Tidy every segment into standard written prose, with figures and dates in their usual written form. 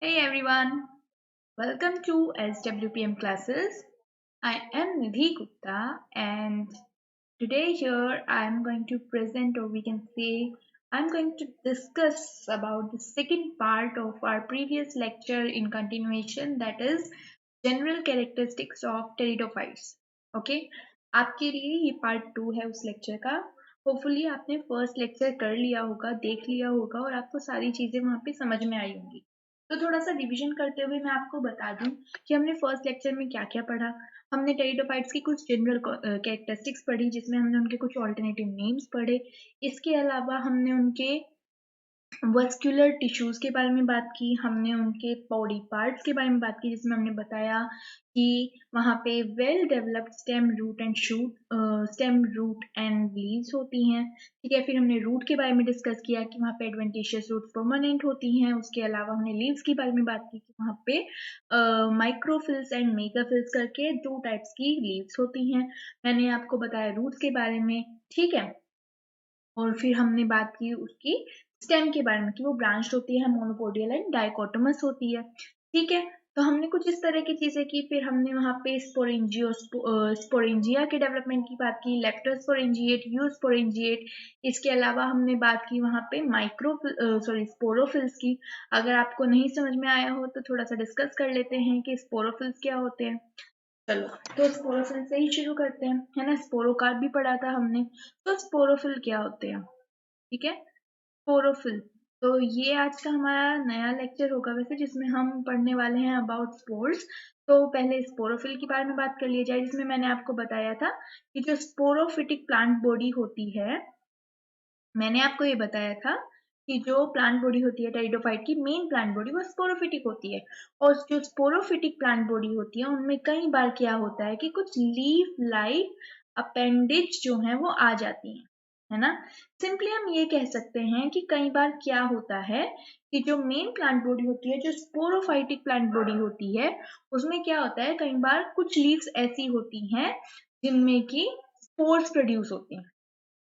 Hey everyone, welcome to SWPM classes. I am Nidhi Gupta and today here I am going to present, or we can say I'm going to discuss about the second part of our previous lecture in continuation, that is general characteristics of pteridophytes. Okay, आपके लिए ये part 2 है उस lecture का. Hopefully आपने first lecture कर लिया होगा, देख लिया होगा और आपको सारी चीजें वहां पे समझ में आई होंगी. तो थोड़ा सा रिवीजन करते हुए मैं आपको बता दूं कि हमने फर्स्ट लेक्चर में क्या क्या पढ़ा. हमने टेरिडोफाइट्स की कुछ जनरल कैरेक्टरिस्टिक्स पढ़ी, जिसमें हमने उनके कुछ ऑल्टरनेटिव नेम्स पढ़े. इसके अलावा हमने उनके वस्कुलर टिश्यूज के बारे में बात की, हमने उनके बॉडी पार्ट्स के बारे में बात की, जिसमें हमने बताया कि वहाँ पे well developed stem root and leaves होती हैं. ठीक है, फिर हमने रूट के बारे में डिस्कस किया कि वहाँ पे एडवेंटिशियस रूट्स परमानेंट होती हैं. उसके अलावा हमने लीव्स के बारे में बात की कि वहाँ पे माइक्रोफिल्स एंड मेगाफिल्स करके दो टाइप्स की लीव्स होती हैं. मैंने आपको बताया रूट्स के बारे में. ठीक है, और फिर हमने बात की उसकी स्टेम के बारे में कि वो ब्रांच होती है, मोनोपोडियल एंड डाइकोटोमस होती है. ठीक है, तो हमने कुछ इस तरह की चीजें की. फिर हमने वहां पे स्पोरेंजिया के डेवलपमेंट की बात की, लेप्टोस्पोरेंजिएट, यूस्पोरेंजिएट. इसके अलावा हमने बात की वहां पे स्पोरोफिल्स की. अगर आपको नहीं समझ में आया हो तो थोड़ा सा डिस्कस कर लेते हैं कि स्पोरोफिल्स क्या होते हैं. चलो, तो स्पोरोफिल से ही शुरू करते हैं, है ना. स्पोरोकार्प भी पढ़ा था हमने. तो स्पोरोफिल क्या होते हैं? ठीक है, स्पोरोफिल. तो ये आज का हमारा नया लेक्चर होगा वैसे, जिसमें हम पढ़ने वाले हैं अबाउट स्पोर्स. तो पहले स्पोरोफिल के बारे में बात कर ली जाए, जिसमें मैंने आपको बताया था कि जो स्पोरोफिटिक प्लांट बॉडी होती है, मैंने आपको ये बताया था कि जो प्लांट बॉडी होती है टेरिडोफाइट की, मेन प्लांट बॉडी वो स्पोरोफिटिक होती है. और जो स्पोरोफिटिक प्लांट बॉडी होती है उनमें कई बार क्या होता है कि कुछ लीफ लाइक अपेंडिज जो है वो आ जाती है ना. सिंपली हम ये कह सकते हैं कि कई बार क्या होता है कि जो मेन प्लांट बॉडी होती है, जो स्पोरोफाइटिक प्लांट बॉडी होती है, उसमें क्या होता है, कई बार कुछ लीव्स ऐसी होती हैं जिनमें की स्पोर्स प्रोड्यूस होते हैं.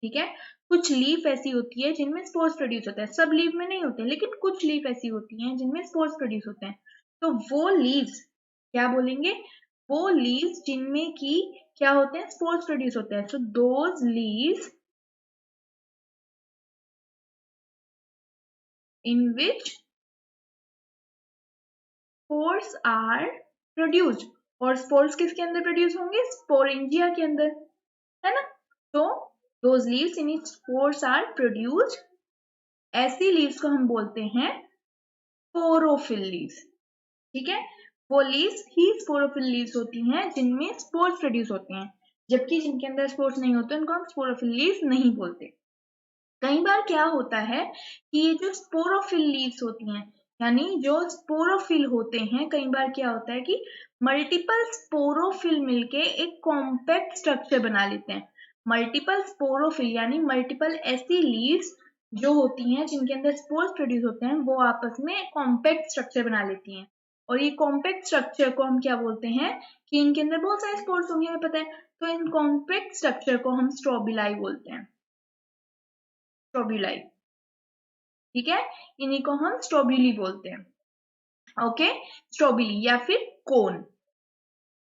ठीक है, कुछ लीफ ऐसी होती है जिनमें स्पोर्स प्रोड्यूस होता है. सब लीफ में नहीं होते, लेकिन कुछ लीफ ऐसी होती हैं जिनमें स्पोर्स प्रोड्यूस होते हैं. तो वो लीव्स क्या बोलेंगे? वो लीव्स जिनमें की क्या होते हैं, स्पोर्स प्रोड्यूस होते हैं. So those leaves in which spores are produced. और स्पोर्स किसके अंदर प्रोड्यूस होंगे? स्पोरेंजिया के अंदर, है ना. तो those leaves in which spores are produced, ऐसी लीव्स को हम बोलते हैं स्पोरोफिल लीव्स. ठीक है, वो लीव्स ही स्पोरोफिल लीव्स होती हैं जिनमें स्पोर्स प्रोड्यूस होते हैं. जबकि जिनके अंदर स्पोर्स नहीं होते उनको हम स्पोरोफिल लीव्स नहीं बोलते. कई बार क्या होता है कि ये जो स्पोरोफिल लीव्स होती हैं, यानी जो स्पोरोफिल होते हैं, कई बार क्या होता है कि मल्टीपल स्पोरोफिल मिलके एक कॉम्पैक्ट स्ट्रक्चर बना लेते हैं. मल्टीपल स्पोरोफिल यानी मल्टीपल ऐसी लीव्स जो होती हैं जिनके अंदर स्पोर्स प्रोड्यूस होते हैं, वो आपस में कॉम्पैक्ट स्ट्रक्चर बना लेती हैं. और ये कॉम्पैक्ट स्ट्रक्चर को हम क्या बोलते हैं कि इनके अंदर बहुत सारे स्पोर्स होंगे, हमें पता है. तो इन कॉम्पैक्ट स्ट्रक्चर को हम स्ट्रोबिलाई बोलते हैं. स्ट्रोबिलाई. ठीक है, इन्हीं को हम स्ट्रोबिली बोलते हैं. ओके, स्ट्रोबिली या फिर कोन.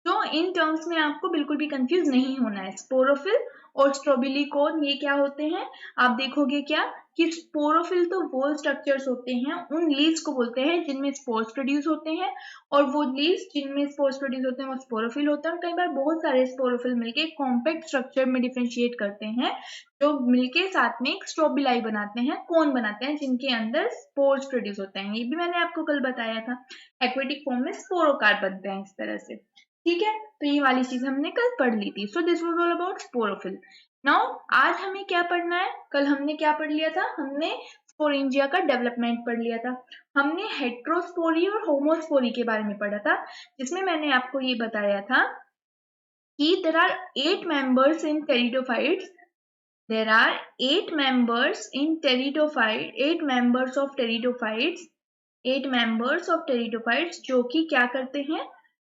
तो इन टर्म्स में आपको बिल्कुल भी कंफ्यूज नहीं होना है. स्पोरोफिल और स्ट्रोबिली कोन ये क्या होते हैं, आप देखोगे क्या कि स्पोरोफिल तो वो स्ट्रक्चर्स होते हैं, उन लीव्स को बोलते हैं जिनमें स्पोर्स प्रोड्यूस होते हैं. और वो लीव्स जिनमें स्पोर्स प्रोड्यूस होते हैं वो स्पोरोफिल होते हैं. और कई बार बहुत सारे स्पोरोफिल मिलके कॉम्पैक्ट स्ट्रक्चर में डिफरेंशिएट करते हैं, जो मिलके साथ में एक स्ट्रोबिलाई बनाते हैं, कोन बनाते हैं, जिनके अंदर स्पोर्स प्रोड्यूस होते हैं. ये भी मैंने आपको कल बताया था. एक्वेटिक फॉर्म में स्पोरोकार्प बनते हैं इस तरह से. ठीक है, तो ये वाली चीज हमने कल पढ़ ली थी. So this was all about sporophyll. Now आज हमें क्या पढ़ना है? कल हमने क्या पढ़ लिया था? हमने स्पोरेंजिया का डेवलपमेंट पढ़ लिया था. हमने हेट्रोस्पोरी और होमोस्पोरी के बारे में पढ़ा था, जिसमें मैंने आपको ये बताया था कि there are 8 members in pteridophytes. There are 8 members in pteridophyte, 8 members of pteridophytes, 8 members of pteridophytes जो कि क्या करते हैं,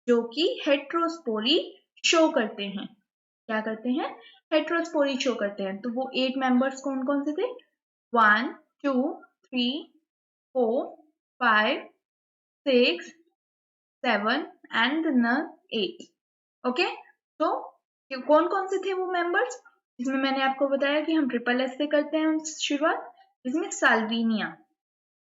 जो कि हेट्रोस्पोरी शो करते हैं. क्या करते हैं? हेट्रोस्पोरी शो करते हैं. तो वो 8 मेंबर्स कौन कौन से थे? 1 2 3 4 5 6, 7 एंड न 8। ओके, तो कौन कौन से थे वो मेंबर्स? इसमें मैंने आपको बताया कि हम ट्रिपल एस से करते हैं शुरुआत। इसमें साल्विनिया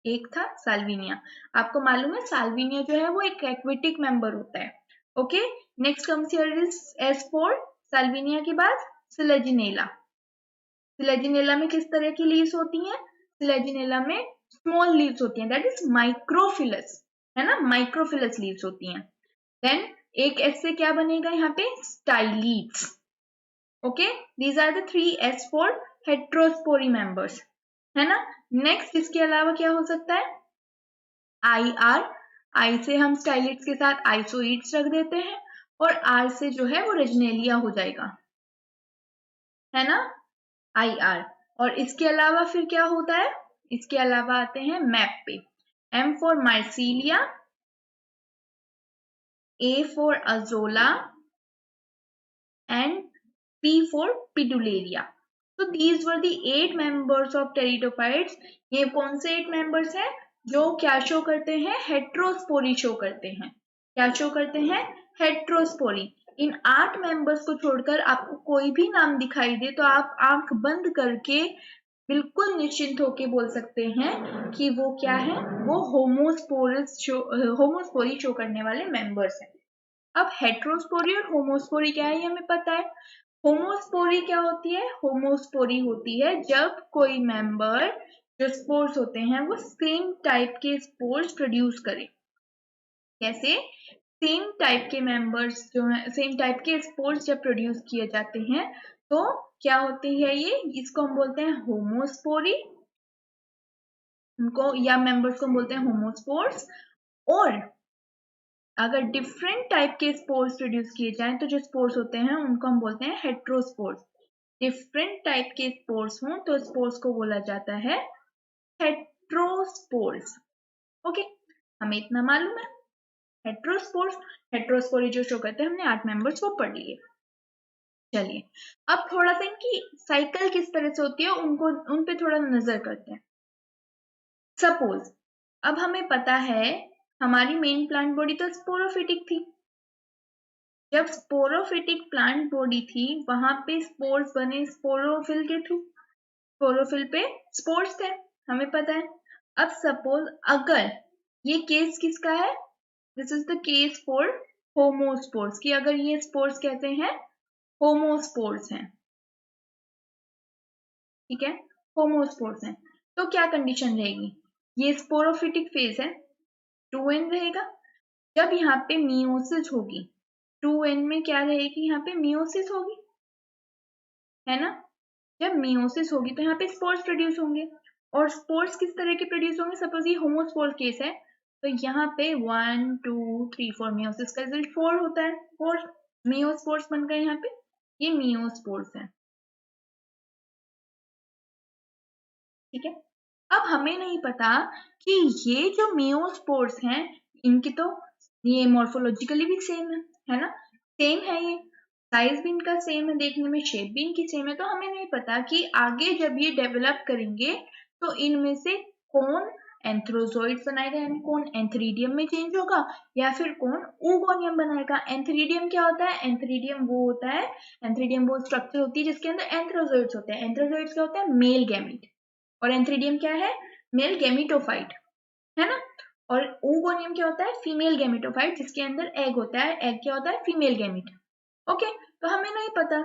एक था, साल्विनिया। आपको मालूम है साल्विनिया जो है वो एक एक्वेटिक मेंबर होता है। Okay, next comes here is S4 Salvinia के बाद सिलेजिनेला। सिलेजिनेला में किस तरह की लीव्स होती हैं? सिलेजिनेला में स्मॉल लीव्स होती हैं, दैट इज माइक्रोफिलस, है ना, माइक्रोफिलस लीव्स होती हैं। देन एक S से क्या बनेगा यहाँ पे? स्टाइलीड्स। Okay, these are the 3 S4 heterospory members, है ना। नेक्स्ट इसके अलावा क्या हो सकता है? IR, आई से हम स्टाइलिड्स के साथ आइसोइड्स रख देते हैं, और R से जो है वो रेजिनेलिया हो जाएगा, है ना, IR। और इसके अलावा फिर क्या होता है? इसके अलावा आते हैं मैप पे। M for Marsilea, A for Azolla and P for Pilularia. So these were the 8 members of pteridophytes। ये कौन से 8 members हैं जो क्या शो करते हैं? हेट्रोस्पोरी शो करते हैं। क्या शो करते हैं? हेट्रोस्पोरी। इन 8 मेंबर्स को छोड़कर आपको कोई भी नाम दिखाई दे तो आप आंख बंद करके बिल्कुल निश्चिंत होके बोल सकते हैं कि वो क्या है? वो होमोस्पोरी शो करने वाले मेंबर्स हैं। अब हेट्रोस्पोरी और होमोस्पोरी क्या है ये हमें पता है। होमोस्पोरी क्या होती है? होमोस्पोरी होती है जब कोई मेंबर जो स्पोर्स होते हैं वो सेम टाइप के स्पोर्स प्रोड्यूस करे। कैसे? सेम टाइप के मेंबर्स जो है, सेम टाइप के स्पोर्स जब प्रोड्यूस किए जाते हैं तो क्या होती है ये? इसको हम बोलते हैं होमोस्पोरी, उनको या मेंबर्स को हम बोलते हैं होमोस्पोर्स। और अगर डिफरेंट टाइप के स्पोर्स प्रोड्यूस किए जाएं तो जो स्पोर्स होते हैं उनको हम बोलते हैं हेट्रोस्पोर्स। डिफरेंट टाइप के स्पोर्स हों तो स्पोर्स को बोला जाता है हेट्रोस्पोर्स। ओके, हमें इतना मालूम है। हेट्रोस्पोर्स, हेट्रोस्पोरी जो शो करते हैं, हमने 8 मेंबर्स वो पढ़ लिए। चलिए, अब थोड़ा सा इनकी साइकिल किस तरह से होती है उनको उन पे थोड़ा नजर करते हैं। सपोज अब हमें पता है हमारी मेन प्लांट बॉडी तो स्पोरोफिटिक थी। जब स्पोरोफिटिक प्लांट बॉडी थी वहां पे स्पोर्स बने स्पोरोफिल के थ्रू। स्पोरोफिल पे स्पोर्स थे, हमें पता है। अब सपोज अगर ये केस किसका है? This is the case for homospores, कि अगर ये स्पोर्स कहते हैं होमोस्पोर्स हैं, ठीक है, होमोस्पोर्स हैं, तो क्या कंडीशन रहेगी? ये स्पोरोफिटिक फेज है, 2n रहेगा। जब यहाँ पे मियोसिस होगी, 2n में क्या रहेगी? यहाँ पे मियोसिस होगी, है ना। जब मियोसिस होगी तो यहाँ पे स्पोर्स प्रोड्यूस होंगे, और स्पोर्स किस तरह के प्रोड्यूस होंगे? सपोज ये होमोस्पोर केस है तो यहाँ पे 1 2 3 4 मियोसिस का रिजल्ट 4 होता है, 4 मियोस्पोर्स बन गए यहाँ पे, ये मियोस्पोर्स है, ठीक है। अब हमें नहीं पता कि ये जो मियोस्पोर्स हैं इनकी तो ये मॉर्फोलॉजिकली भी सेम है ना, सेम है, ये साइज भी इनका सेम है, देखने में शेप भी इनकी सेम है। तो हमें नहीं पता कि आगे जब ये डेवलप करेंगे तो इनमें से कौन एंथ्रोजोइड्स बनाएगा, यानी कौन एंथ्रीडियम में चेंज होगा या फिर कौन oogonia बनाएगा। एंथ्रीडियम क्या होता है? एंथ्रीडियम वो होता है, एंथ्रीडियम वो स्ट्रक्चर होती है जिसके अंदर एंथ्रोजोइड्स होते हैं। एंथ्रोजोइड्स क्या होता है? Male gamete. और एंथ्रीडियम क्या है? मेल गैमीटोफाइट, है ना। और oogonia क्या होता है? फीमेल गैमीटोफाइट जिसके अंदर एग होता है। एग क्या होता है? Female gamete. ओके, तो हमें नहीं पता।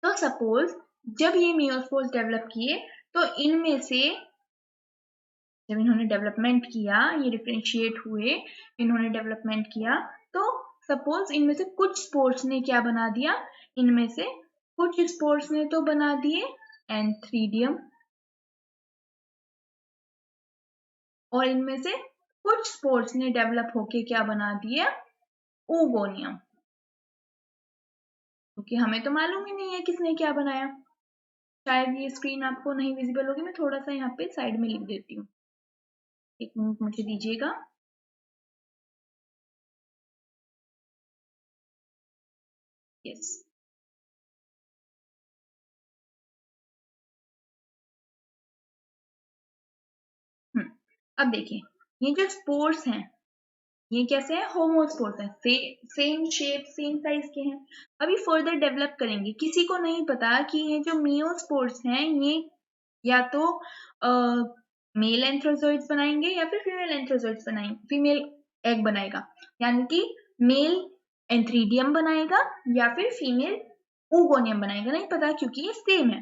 तो सपोज जब ये मियोस्पोर्स डेवलप किए तो इनमें से जब इन्होंने डेवलपमेंट किया, ये डिफरेंशिएट हुए, इन्होंने डेवलपमेंट किया, तो सपोज इनमें से कुछ स्पोर्स ने क्या बना दिया? इनमें से कुछ स्पोर्स ने तो बना दिए एंथ्रीडियम, और इनमें से कुछ स्पोर्स ने डेवलप होके क्या बना दिया? oogonia। क्योंकि हमें तो मालूम ही नहीं है किसने क्या बनाया। शायद ये स्क्रीन आपको नहीं विजिबल होगी, मैं थोड़ा सा यहाँ पे साइड में लिख देती हूँ, एक मिनट मुझे दीजिएगा। यस, अब देखिए ये जो स्पोर्स हैं ये कैसे है, होमोस्पोर्स है, सेम शेप सेम साइज के हैं। अभी फर्दर डेवलप करेंगे। किसी को नहीं पता कि ये जो मियोस्पोर्स हैं ये या तो मेल एंथ्रोजोइड्स बनाएंगे या फिर फीमेल एंथ्रोजोइड्स बनाएंगे, फीमेल एग बनाएगा, यानी कि मेल एंथ्रीडियम बनाएगा या फिर फीमेल oogonia बनाएगा, नहीं पता क्योंकि ये सेम है।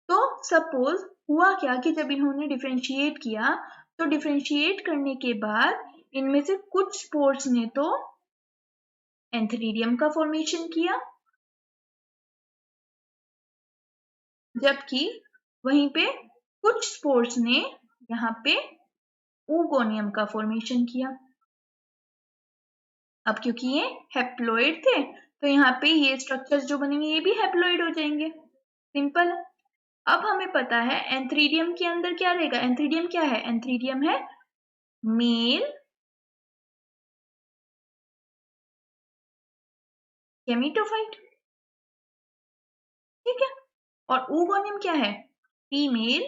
तो सपोज हुआ क्या कि जब इन्होंने डिफरेंशिएट किया तो डिफरेंशिएट करने के बाद इनमें से कुछ स्पोर्स ने तो एंथ्रीडियम का फॉर्मेशन किया, जबकि वहीं पे कुछ स्पोर्स ने यहाँ पे oogonia का फॉर्मेशन किया। अब क्योंकि ये हैप्लॉइड थे तो यहाँ पे ये स्ट्रक्चर्स जो बनेंगे ये भी हैप्लॉइड हो जाएंगे, सिंपल। अब हमें पता है एंथ्रीडियम के अंदर क्या रहेगा, एंथ्रीडियम क्या है, एंथ्रीडियम है मेल गैमेटोफाइट, ठीक है, और oogonia क्या है, फीमेल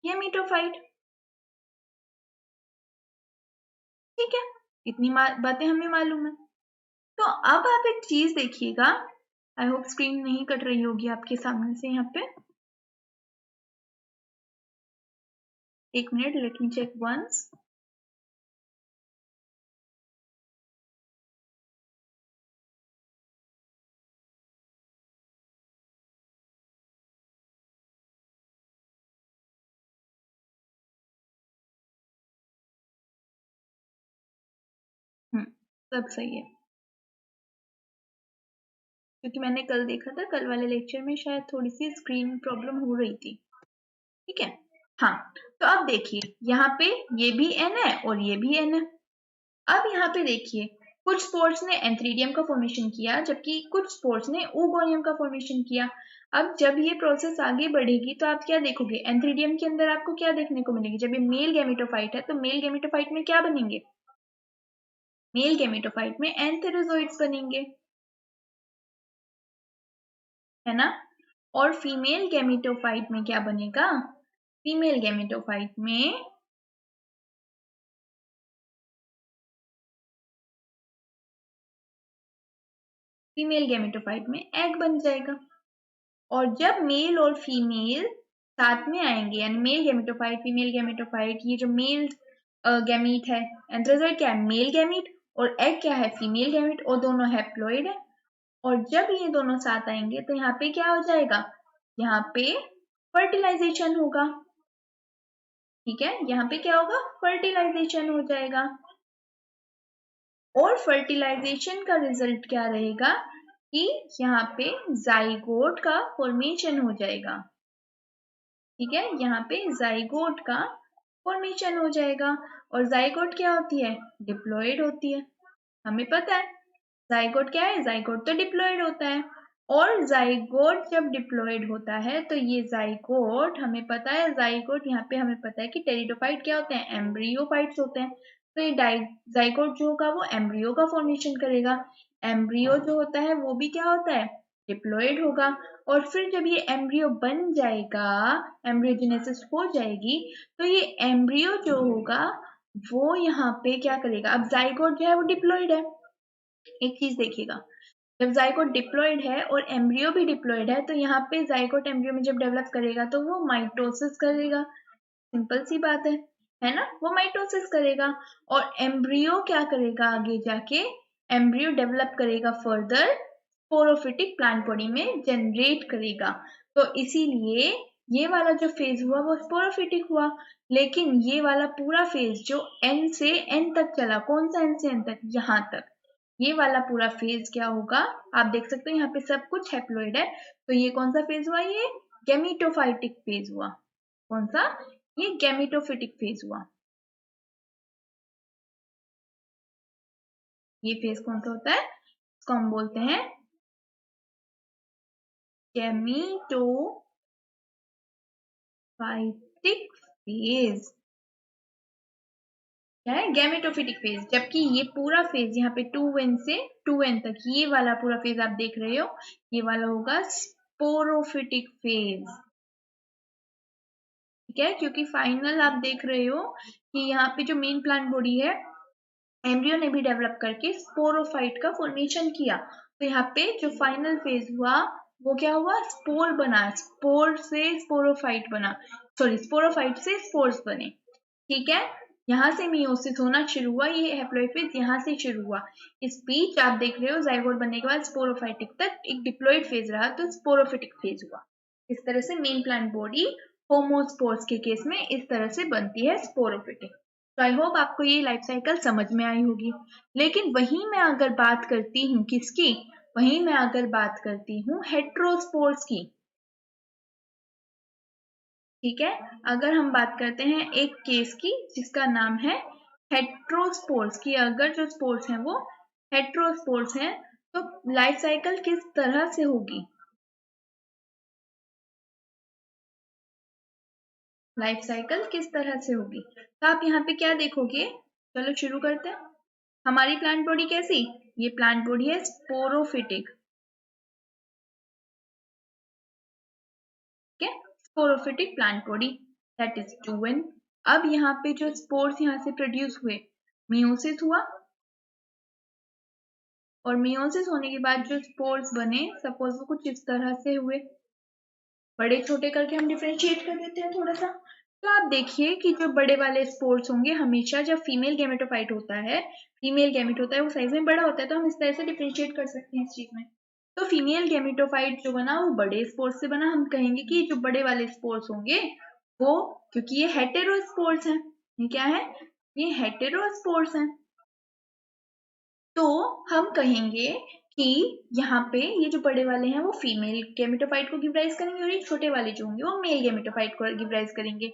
गैमेटोफाइट, ठीक है। इतनी बातें हमें मालूम है। तो अब आप एक चीज देखिएगा, आई होप स्क्रीन नहीं कट रही होगी आपके सामने से, यहाँ पे एक minute, let me check once. सब सही है, क्योंकि मैंने कल देखा था, कल वाले लेक्चर में शायद थोड़ी सी स्क्रीन प्रॉब्लम हो रही थी, ठीक है। हाँ, तो अब देखिए यहाँ पे ये भी एन है और ये भी एन है। अब यहाँ पे देखिए कुछ स्पोर्स ने एंथ्रीडियम का फॉर्मेशन किया जबकि कुछ स्पोर्स ने oogonia का फॉर्मेशन किया। अब जब ये प्रोसेस आगे बढ़ेगी तो आप क्या देखोगे, एंथ्रीडियम के अंदर आपको क्या देखने को मिलेगी, जब ये मेल गैमेटोफाइट है तो मेल गैमेटोफाइट में क्या बनेंगे, मेल गैमेटोफाइट में एंथेरोजोइड्स बनेंगे, है ना। और फीमेल गैमेटोफाइट में क्या बनेगा, फीमेल गैमेटोफाइट में फीमेल गैमेटोफाइट में एग बन जाएगा। और जब मेल और फीमेल साथ में आएंगे, यानी मेल गैमेटोफाइट फीमेल गैमेटोफाइट, ये जो मेल गैमीट है, एंथ्रोजोइड क्या है, मेल गैमीट, और एग क्या है, फीमेल गैमीट, और दोनों हैप्लॉइड है। और जब ये दोनों साथ आएंगे तो यहाँ पे क्या हो जाएगा, यहाँ पे फर्टिलाइजेशन होगा, ठीक है, यहाँ पे क्या होगा, फर्टिलाइजेशन हो जाएगा। और फर्टिलाइजेशन का रिजल्ट क्या रहेगा कि यहाँ पे जाइगोट का फॉर्मेशन हो जाएगा, ठीक है, यहाँ पे जाइगोट का फॉर्मेशन हो जाएगा। और जाइगोट क्या होती है, डिप्लॉइड होती है, हमें पता है जाइगोट क्या है, जाइगोट तो डिप्लॉइड होता है। और जाइगोट जब डिप्लॉइड होता है तो ये जाइगोट, हमें पता है जाइगोट, यहाँ पे हमें पता है कि टेरिडोफाइट क्या होते हैं, एम्ब्रियोफाइट्स होते हैं। तो ये जाइगोट जो होगा वो एम्ब्रियो का फॉर्मेशन करेगा, एम्ब्रियो जो होता है वो भी क्या होता है, डिप्लॉइड होगा। और फिर जब ये एम्ब्रियो बन जाएगा, एम्ब्रियोजेनेसिस हो जाएगी, तो ये एम्ब्रियो जो होगा वो यहाँ पे क्या करेगा, अब जाइगोट जो है वो डिप्लॉइड है, एक चीज देखिएगा, जब जाइगोट डिप्लॉइड है और एम्ब्रियो भी डिप्लॉइड है तो यहाँ पे जाइगोट एम्ब्रियो में जब डेवलप करेगा तो वो माइटोसिस करेगा, सिंपल सी बात है ना, वो माइटोसिस करेगा। और एम्ब्रियो क्या करेगा आगे जाके, एम्ब्रियो डेवलप करेगा फर्दर, स्पोरोफिटिक प्लांट बॉडी में जनरेट करेगा। तो इसीलिए ये वाला जो फेज हुआ वो स्पोरोफिटिक हुआ। लेकिन ये वाला पूरा फेज जो एन से एन तक चला, कौन सा एन से एन तक, यहाँ तक, ये वाला पूरा फेज क्या होगा, आप देख सकते हो यहाँ पे सब कुछ हैप्लॉइड है, तो ये कौन सा फेज हुआ, ये गैमेटोफाइटिक फेज हुआ। कौन सा, ये गैमेटोफिटिक फेज हुआ। ये फेज कौन सा होता है, इसको हम बोलते हैं गैमेटोफाइटिक फेज। क्या है, गैमेटोफिटिक फेज। जबकि ये पूरा फेज यहाँ पे 2n से 2n तक, ये वाला पूरा फेज आप देख रहे हो, ये वाला होगा स्पोरोफिटिक फेज, ठीक है, क्योंकि फाइनल आप देख रहे हो कि यहाँ पे जो मेन प्लांट बॉडी है एम्ब्रियो ने भी डेवलप करके स्पोरोफाइट का फॉर्मेशन किया। तो यहाँ पे जो फाइनल फेज हुआ वो क्या हुआ, स्पोर बना, स्पोर से स्पोरोफाइट बना, सॉरी स्पोरोफाइट से स्पोर्स बने। ठीक है, यहाँ से मियोसिस होना शुरू हुआ, ये हैप्लॉइड फेज यहाँ से शुरू हुआ। इस बीच आप देख रहे हो जाइगोट बनने के बाद स्पोरोफाइटिक तक एक डिप्लॉइड फेज रहा, तो स्पोरोफिटिक फेज हुआ। इस तरह से मेन प्लांट बॉडी होमोस्पोर्स के केस में इस तरह से बनती है, स्पोरोफिटिक। तो आई होप आपको ये लाइफ साइकिल समझ में आई होगी। लेकिन वहीं मैं अगर बात करती हूँ किसकी, वहीं मैं अगर बात करती हूँ हेट्रोस्पोर्स की। ठीक है, अगर हम बात करते हैं एक केस की जिसका नाम है हेट्रोस्पोर्स की, अगर जो स्पोर्स हैं वो हेट्रोस्पोर्स हैं, तो लाइफ साइकिल किस तरह से होगी, लाइफ साइकिल किस तरह से होगी। तो आप यहाँ पे क्या देखोगे, चलो शुरू करते हैं। हमारी प्लांट बॉडी कैसी, ये प्लांट बॉडी है स्पोरोफिटिक। ठीक है, sporophytic plant body, that is 2n। अब यहाँ पे जो स्पोर्स यहाँ से प्रोड्यूस हुए, मियोसिस हुआ, और मियोसिस होने के बाद जो स्पोर्स बने, सपोज वो कुछ इस तरह से हुए, बड़े छोटे करके हम डिफरेंशिएट कर देते हैं थोड़ा सा। तो आप देखिए कि जो बड़े वाले स्पोर्स होंगे, हमेशा जब फीमेल गैमेटोफाइट होता है, फीमेल गैमेट होता है, वो साइज में बड़ा होता है, तो हम इस तरह से डिफरेंशिएट कर सकते हैं इस चीज में। तो फीमेल गैमेटोफाइट जो बना वो बड़े स्पोर्स से बना, हम कहेंगे कि जो बड़े वाले स्पोर्स होंगे वो, क्योंकि ये हेटेरोस्पोर्स हैं, ये क्या है, ये हेटेरोस्पोर्स हैं, तो हम कहेंगे कि यहाँ पे ये जो बड़े वाले हैं वो फीमेल गैमेटोफाइट को गिव राइज करेंगे, और ये छोटे वाले जो होंगे वो मेल गैमेटोफाइट को गिव राइज करेंगे।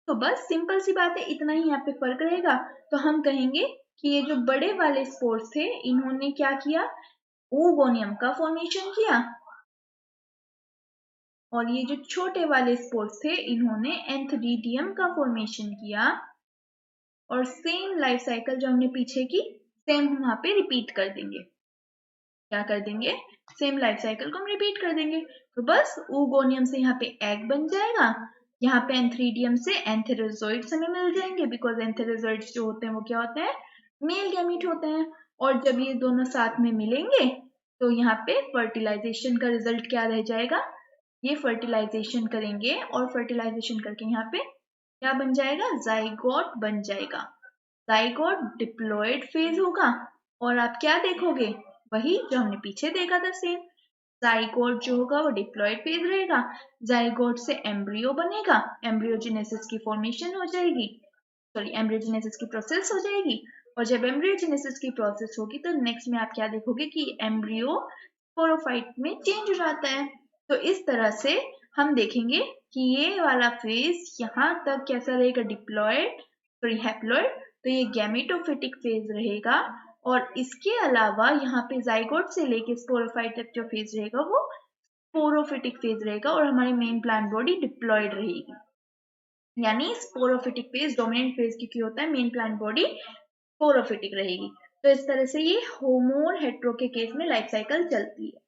तो बस सिंपल सी बात है, इतना ही यहाँ पे फर्क रहेगा। तो हम कहेंगे कि ये जो बड़े वाले स्पोर्स थे, इन्होंने क्या किया, ओगोनियम का फॉर्मेशन किया, और ये जो छोटे वाले स्पोर्स थे, इन्होंने एंथरीडियम का फॉर्मेशन किया। और सेम लाइफ साइकिल जो हमने पीछे की, सेम हम यहाँ पे रिपीट कर देंगे। क्या कर देंगे, सेम लाइफ साइकिल को हम रिपीट कर देंगे। तो बस oogoनियम से यहाँ पे एग बन जाएगा, यहाँ पे एंथ्रीडियम से एंथेरोजोइड्स हमें मिल जाएंगे, बिकॉज एंथेरोजोइड्स जो होते हैं वो क्या होते हैं, मेल गैमीट होते हैं। और जब ये दोनों साथ में मिलेंगे तो यहाँ पे फर्टिलाइजेशन का रिजल्ट क्या रह जाएगा, ये फर्टिलाइजेशन करेंगे, और फर्टिलाइजेशन करके यहाँ पे क्या बन जाएगा, जाइगोट बन जाएगा। जाइगोट डिप्लॉयड फेज होगा, और आप क्या देखोगे, वही जो हमने पीछे देखा था सेम, जाइगोट जो होगा वो डिप्लॉयड फेज रहेगा, जाइगोट से एम्ब्रियो बनेगा, एम्ब्रियोजेनेसिस की फॉर्मेशन हो जाएगी, सॉरी एम्ब्रियोजेनेसिस की प्रोसेस हो जाएगी। और जब एम्ब्रियोजेनेसिस की प्रोसेस होगी तो नेक्स्ट में आप क्या देखोगे कि एम्ब्रियो स्पोरोफाइट में चेंज हो जाता है। तो इस तरह से हम देखेंगे कि ये वाला फेज यहाँ तक कैसा रहेगा, डिप्लॉयड सॉरी हैप्लॉयड, तो ये गैमेटोफिटिक फेज रहेगा। और इसके अलावा यहाँ पे जाइगोट से लेके स्पोरोफाइट तक जो फेज रहेगा वो स्पोरोफिटिक फेज रहेगा, और हमारी मेन प्लांट बॉडी डिप्लॉयड रहेगी। यानी स्पोरोफिटिक फेज डोमिनेंट फेज की होता है, मेन प्लांट बॉडी स्पोरोफिटिक रहेगी। तो इस तरह से ये होमो और हेट्रो के केस में लाइफ साइकिल चलती है।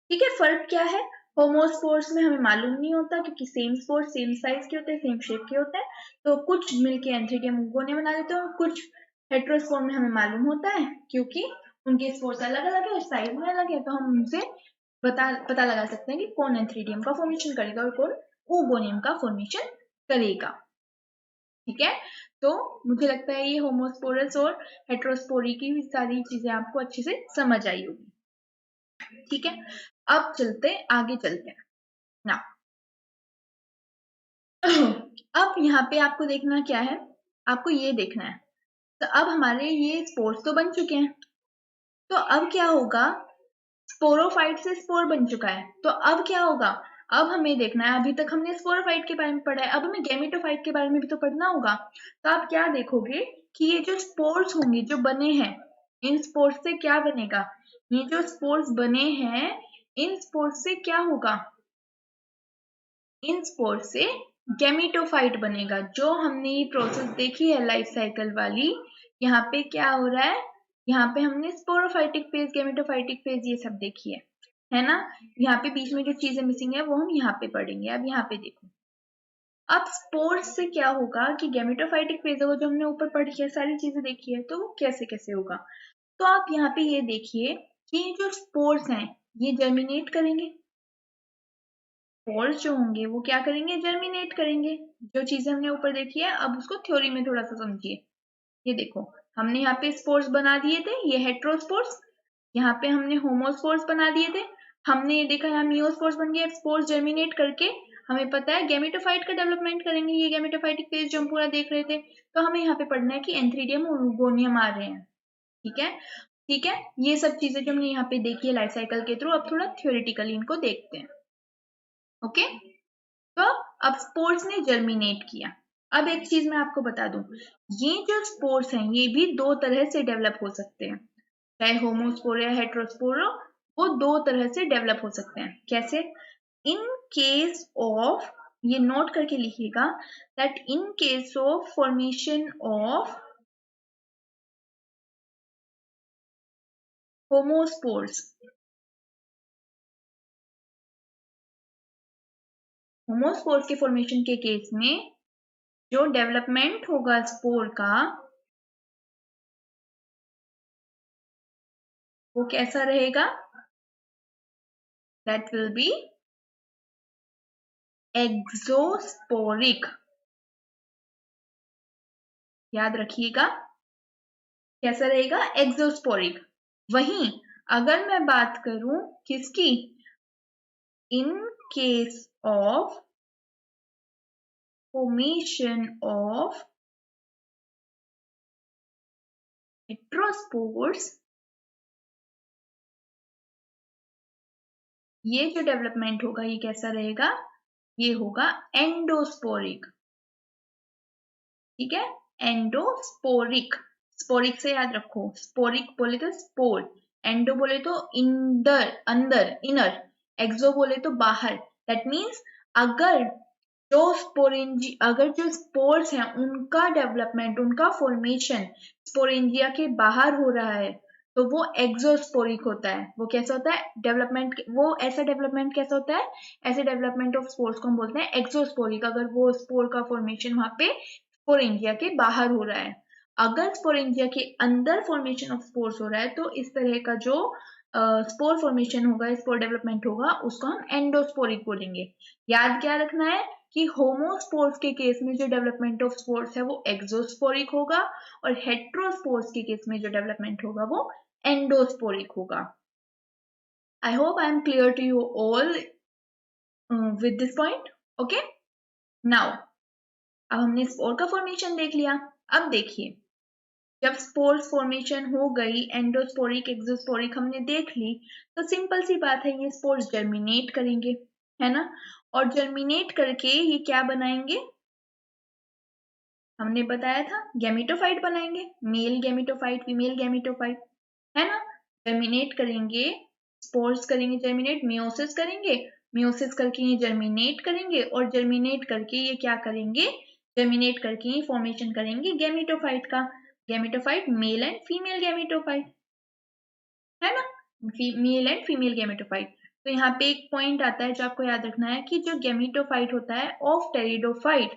ठीक है, फर्क क्या है, होमोस्पोर्स में हमें मालूम नहीं होता, क्योंकि सेम स्पोर्स सेम साइज के होते हैं, सेम शेप के होते हैं, तो कुछ मिलके एंथ्रीडियम ओगोनियम बना देते हैं, और कुछ हेट्रोस्पोर में हमें मालूम होता है क्योंकि उनके स्पोर्स अलग अलग है और साइज में अलग है, तो हम उनसे पता लगा सकते हैं कि कौन एंथ्रीडियम का फॉर्मेशन करेगा और कौन ओगोनियम का फॉर्मेशन करेगा। ठीक है, तो मुझे लगता है ये होमोस्पोरस और हेट्रोस्पोरी की सारी चीजें आपको अच्छे से समझ आई होगी। ठीक है, अब आगे चलते हैं ना। अब यहाँ पे आपको देखना क्या है, आपको ये देखना है, तो अब हमारे ये स्पोर्स तो बन चुके हैं, तो अब क्या होगा, स्पोरोफाइट से स्पोर बन चुका है, तो अब क्या होगा, अब हमें देखना है, अभी तक हमने स्पोरोफाइट के बारे में पढ़ा है, अब हमें गैमेटोफाइट के बारे में भी तो पढ़ना होगा। तो आप क्या देखोगे कि ये जो स्पोर्स होंगे जो बने हैं, इन स्पोर्स से क्या बनेगा, ये जो स्पोर्स बने हैं इन स्पोर्स से क्या होगा, इन स्पोर्स से गैमेटोफाइट बनेगा। जो हमने ये प्रोसेस देखी है लाइफ साइकिल वाली, यहाँ पे क्या हो रहा है, यहाँ पे हमने स्पोरोफाइटिक फेज गैमेटोफाइटिक फेज ये सब देखी है ना। यहाँ पे बीच में जो चीजें मिसिंग है वो हम यहाँ पे पढ़ेंगे। अब यहाँ पे देखो, अब स्पोर्स से क्या होगा कि गैमेटोफाइटिक फेज होगा, जो हमने ऊपर पढ़ी है, सारी चीजें देखी है, तो वो कैसे कैसे होगा। तो आप यहाँ पे ये देखिए कि जो स्पोर्स हैं ये जर्मिनेट करेंगे। स्पोर्स जो होंगे वो क्या करेंगे, जर्मिनेट करेंगे। जो चीजें हमने ऊपर देखी है, अब उसको थ्योरी में थोड़ा सा समझिए। ये देखो, हमने यहाँ पे स्पोर्स बना दिए थे, ये हेट्रोस्पोर्स, यहाँ पे हमने होमोस्पोर्स बना दिए थे। हमने ये देखा यहाँ मियोस्पोर्स बन गया। स्पोर्स जर्मिनेट करके हमें पता है गैमेटोफाइट का डेवलपमेंट करेंगे। ये गैमेटोफाइटिक फेज जो हम पूरा देख रहे थे, तो हमें यहाँ पे पढ़ना है कि एंथ्रीडियम और ओगोनियम आ रहे हैं। ठीक है, ठीक है। ये सब चीजें जो हमने यहाँ पे देखी है लाइफ साइकिल के थ्रू, अब थोड़ा थ्योरेटिकली इनको देखते हैं। ओके, तो अब स्पोर्स ने जर्मिनेट किया। अब एक चीज मैं आपको बता दूं, ये जो स्पोर्स हैं ये भी दो तरह से डेवलप हो सकते हैं, चाहे होमोस्पोर या हेट्रोस्पोर, वो दो तरह से डेवलप हो सकते हैं। कैसे? इन केस ऑफ, ये नोट करके लिखिएगा, that in case of formation of homospores, homospores के फॉर्मेशन के केस में जो डेवलपमेंट होगा स्पोर का, वो कैसा रहेगा? That will be exosporic. याद रखिएगा, कैसा रहेगा? एक्सोस्पोरिक। वहीं अगर मैं बात करूं किसकी, इन case of formation of heterospores, ये जो डेवलपमेंट होगा ये कैसा रहेगा? ये होगा एंडोस्पोरिक। ठीक है, एंडोस्पोरिक। स्पोरिक से याद रखो, स्पोरिक बोले तो स्पोर, एंडो बोले तो इंदर, अंदर, इनर, एक्सो बोले तो बाहर। दैट मीन्स अगर अगर जो स्पोर्स हैं उनका डेवलपमेंट, उनका फॉर्मेशन स्पोरेंजिया के बाहर हो रहा है, तो वो एक्सोस्पोरिक होता है। वो कैसा होता है डेवलपमेंट, वो ऐसा डेवलपमेंट कैसा होता है, ऐसे डेवलपमेंट ऑफ स्पोर्स को हम बोलते हैं एक्सोस्पोरिक, अगर वो स्पोर का फॉर्मेशन वहां पे स्पोरेंजिया के बाहर हो रहा है। अगर स्पोरेंजिया के अंदर फॉर्मेशन ऑफ स्पोर्स हो रहा है, तो इस तरह का जो स्पोर फॉर्मेशन होगा, स्पोर डेवलपमेंट होगा, उसको हम एंडोस्पोरिक बोलेंगे। याद क्या रखना है कि होमोस्पोर्स के केस में जो डेवलपमेंट ऑफ स्पोर्स है वो एक्सोस्पोरिक होगा, और हेट्रोस्पोर्स के केस में जो डेवलपमेंट होगा वो एंडोस्पोरिक होगा। I hope I am clear to you all with this point. Okay, now अब हमने स्पोर का फॉर्मेशन देख लिया। अब देखिए, जब स्पोर्स फॉर्मेशन हो गई, एंडोस्पोरिक एक्सोस्पोरिक हमने देख ली, तो सिंपल सी बात है, ये स्पोर्स जर्मिनेट करेंगे, है ना। और जर्मिनेट करके ये क्या बनाएंगे, हमने बताया था गैमेटोफाइट बनाएंगे, मेल गैमेटोफाइट, फीमेल गैमेटोफाइट, है ना। जर्मिनेट करेंगे, स्पोर्स करेंगे जर्मिनेट, मियोसिस करेंगे, मियोसिस करके ये जर्मिनेट करेंगे, और जर्मिनेट करके ये क्या करेंगे, जर्मिनेट करके ये फॉर्मेशन करेंगे गैमेटोफाइट का। Gametophyte mail and female gametophyte, है ना, मेल एंड फीमेल गैमेटोफाइट। तो यहाँ पे एक पॉइंट आता है जो आपको याद रखना है कि जो गैमेटोफाइट होता है of pteridophyte,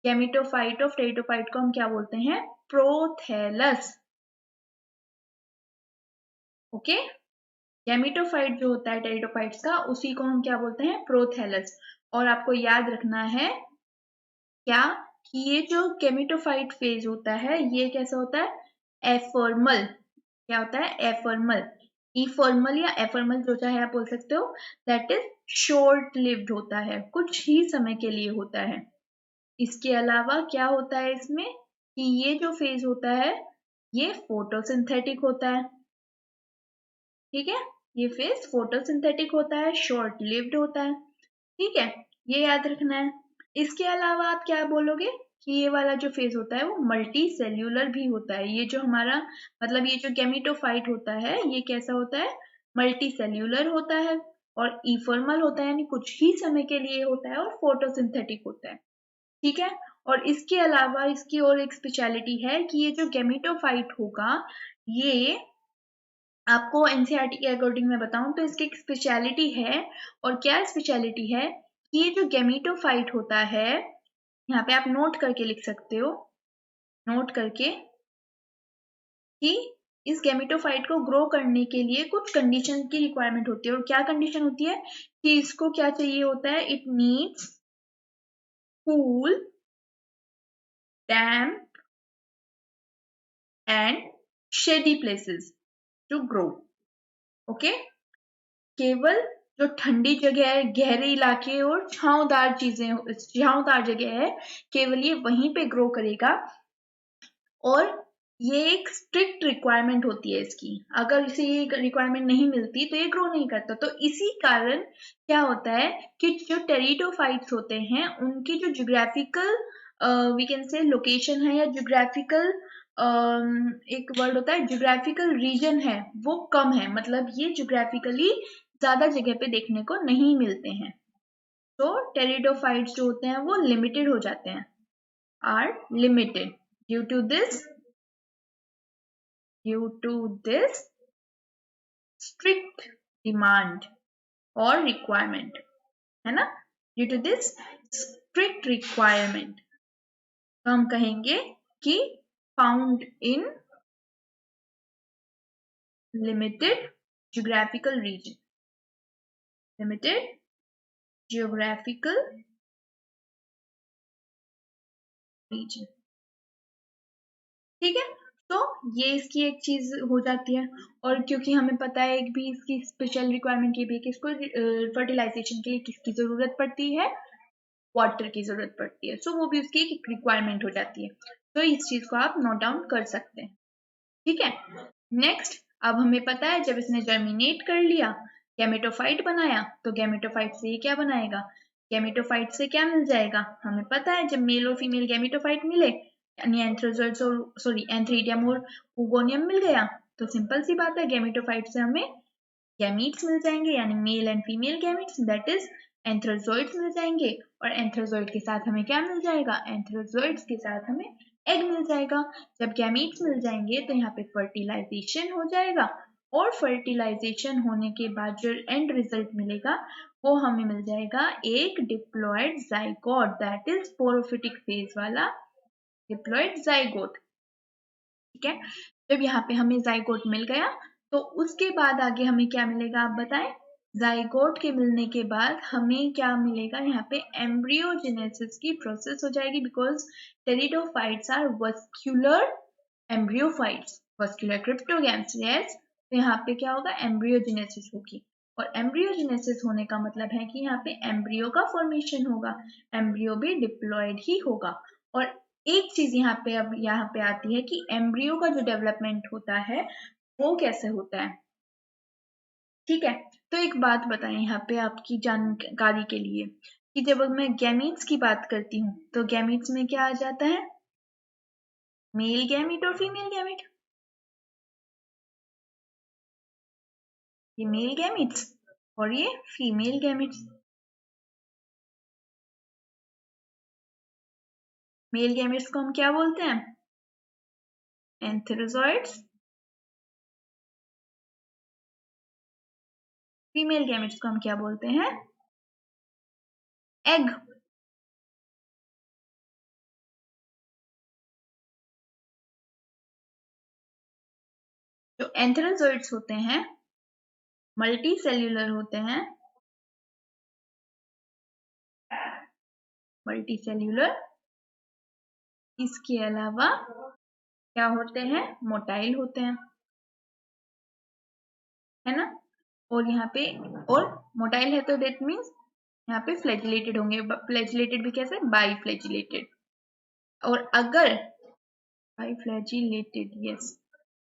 gametophyte of pteridophyte को हम क्या बोलते हैं, प्रोथैलस। ओके, गैमेटोफाइट जो होता है टेरिडोफाइट्स का, उसी को हम क्या बोलते हैं, प्रोथैलस। और आपको याद रखना है क्या, कि ये जो गैमेटोफाइट फेज होता है ये कैसा होता है, एफॉर्मल। क्या होता है, एफॉर्मल। इफॉर्मल या एफॉर्मल जो चाहे आप बोल सकते हो, दैट इज शॉर्ट लिव्ड होता है, कुछ ही समय के लिए होता है। इसके अलावा क्या होता है इसमें, कि ये जो फेज होता है ये फोटोसिंथेटिक होता है। ठीक है, ये फेज फोटोसिंथेटिक होता है, शॉर्ट लिव्ड होता है। ठीक है, ये याद रखना है। इसके अलावा आप क्या बोलोगे कि ये वाला जो फेज होता है वो मल्टी सेल्यूलर भी होता है। ये जो हमारा मतलब ये जो गैमेटोफाइट होता है ये कैसा होता है, मल्टी सेल्यूलर होता है, और इफॉर्मल होता है, यानी कुछ ही समय के लिए होता है, और फोटोसिंथेटिक होता है। ठीक है, और इसके अलावा इसकी और एक स्पेशलिटी है कि ये जो गैमेटोफाइट होगा, ये आपको एनसीईआरटी के अकॉर्डिंग मैं बताऊं तो इसकी एक स्पेशलिटी है। और क्या स्पेशलिटी है कि ये जो गैमेटोफाइट होता है यहाँ पे आप नोट करके लिख सकते हो, नोट करके, कि इस गैमेटोफाइट को ग्रो करने के लिए कुछ कंडीशन की रिक्वायरमेंट होती है। और क्या कंडीशन होती है कि इसको क्या चाहिए होता है, it needs cool, damp and shady places to grow. Okay, केवल जो ठंडी जगह है, गहरे इलाके और छांवदार जगह है, केवल ये वहीं पे ग्रो करेगा। और ये एक स्ट्रिक्ट रिक्वायरमेंट होती है इसकी, अगर इसे ये रिक्वायरमेंट नहीं मिलती तो ये ग्रो नहीं करता। तो इसी कारण क्या होता है कि जो टेरिडोफाइट्स होते हैं उनकी जो geographical we can say location है, या ज्योग्राफिकल एक वर्ड होता है ज्योग्राफिकल रीजन है, वो कम है, मतलब ये ज्योग्राफिकली ज्यादा जगह पे देखने को नहीं मिलते हैं। तो टेरिडोफाइट्स जो होते हैं वो लिमिटेड हो जाते हैं, are limited due to this strict demand or requirement, है ना, due to this strict requirement, तो हम कहेंगे कि found in limited geographical region, limited geographical region। ठीक है, तो ये इसकी एक चीज हो जाती है। और क्योंकि हमें पता है एक भी इसकी स्पेशल रिक्वायरमेंट ये भी है कि इसको फर्टिलाइजेशन के लिए किसकी जरूरत पड़ती है, वाटर की जरूरत पड़ती है। सो वो भी उसकी एक रिक्वायरमेंट हो जाती है। तो इस चीज को आप नोट डाउन कर सकते हैं। ठीक है, नेक्स्ट, अब हमें पता है जब इसने जर्मिनेट कर लिया, गैमेटोफाइट बनाया, तो गैमेटोफाइट से ये क्या बनाएगा, गैमेटोफाइट से क्या मिल जाएगा, हमें पता है जब मेल और फीमेल गैमेटोफाइट मिले, यानी एंथ्रोजोइड्स और सॉरी एंथ्रीडियम और ओगोनियम मिल गया, तो सिंपल सी बात है गैमेटोफाइट से हमें गैमीट्स मिल जाएंगे, यानी male and female gametes, that is antherozoids मिल जाएंगे। और एंथ्रोजोइड के साथ हमें क्या मिल जाएगा, एंथ्रोजोइड्स के साथ हमें एग मिल जाएगा। जब गैमीट्स मिल जाएंगे तो यहाँ पे फर्टिलाइजेशन हो जाएगा, और फर्टिलाइजेशन होने के बाद जो एंड रिजल्ट मिलेगा वो हमें मिल जाएगा एक diploid zygote, that is sporophytic phase वाला डिप्लॉयड जाइगोट। ठीक है, जब यहाँ पे हमें जाइगोट मिल गया तो उसके बाद आगे हमें क्या मिलेगा आप बताएं, जाइगोट के मिलने के बाद हमें क्या मिलेगा, यहाँ पे एम्ब्रियोजेनेसिस की प्रोसेस हो जाएगी, because pteridophytes are vascular embryophytes, vascular cryptogams, yes. तो यहाँ पे क्या होगा, एम्ब्रियोजेनेसिस होगी। और एम्ब्रियोजेनेसिस होने का मतलब है कि यहाँ पे एम्ब्रियो का फॉर्मेशन होगा, एम्ब्रियो भी डिप्लॉयड ही होगा। और एक चीज यहाँ पे अब यहाँ पे आती है कि एम्ब्रियो का जो डेवलपमेंट होता है वो कैसे होता है। ठीक है, तो एक बात बताएं यहाँ पे आपकी जानकारी के लिए, कि जब मैं गैमीट्स की बात करती हूँ तो गैमीट्स में क्या आ जाता है, मेल गैमीट और फीमेल गैमीट। ये मेल गैमीट्स और ये फीमेल गैमीट्स। मेल गैमीट्स को हम क्या बोलते हैं, एंथेरोजॉइड्स। फीमेल गैमीट्स को हम क्या बोलते हैं, एग। जो एंथेरोजॉइड्स होते हैं मल्टी सेल्यूलर होते हैं, मल्टी सेल्यूलर, इसके अलावा क्या होते हैं, मोटाइल होते हैं, है ना। और यहाँ पे, और मोटाइल है तो दैट मीन्स यहाँ पे फ्लैजिलेटेड होंगे, फ्लैजिलेटेड भी कैसे, बाई फ्लैजिलेटेड। और अगर बाई फ्लैजिलेटेड, यस।